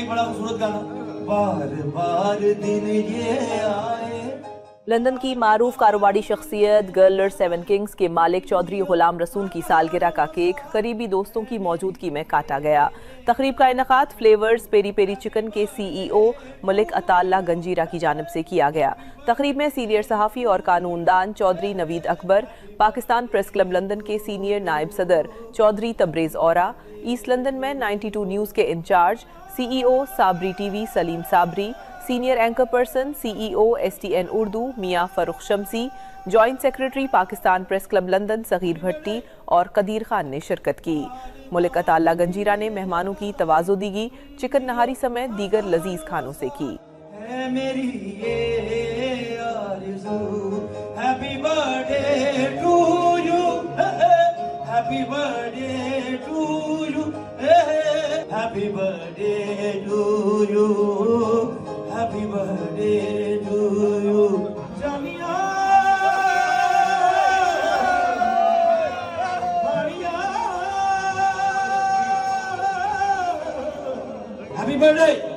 एक बड़ा खूबसूरत गाना, बार बार दिन ये आए। लंदन की मारूफ कारोबारी शख्सियत गर्लर सेवन किंग्स के मालिक चौधरी गुलाम रसूल की सालगिरह का केक करीबी दोस्तों की मौजूदगी में काटा गया। तकरीब का इनेकाद फ्लेवर्स पेरी पेरी चिकन के CEO मलिक अताल्ला गंजीरा की जानिब से किया गया। तकरीब में सीनियर सहाफ़ी और कानूनदान Chaudhry Naveed Akbar, Pakistan press club London के सीनियर नायब सदर चौधरी तबरेज़ औरा, ईस्ट लंदन में 92 न्यूज़ के incharge CEO Sabri TV Saleem Sabri, senior anchor person CEO STN Urdu Mian Farrukh Shamsi, joint secretary Pakistan press club London Sagheer Bhatti और कदीर खान ने शिरकत की। मलिक अताल्ला गंजीरा ने मेहमानों की तवाज़ुदीगी चिकन नहारी समेत दीगर लजीज खानों से की। मेरी ये आरज़ू, happy birthday to you, happy birthday to you, happy birthday to you, happy birthday to you. Jamia happy birthday.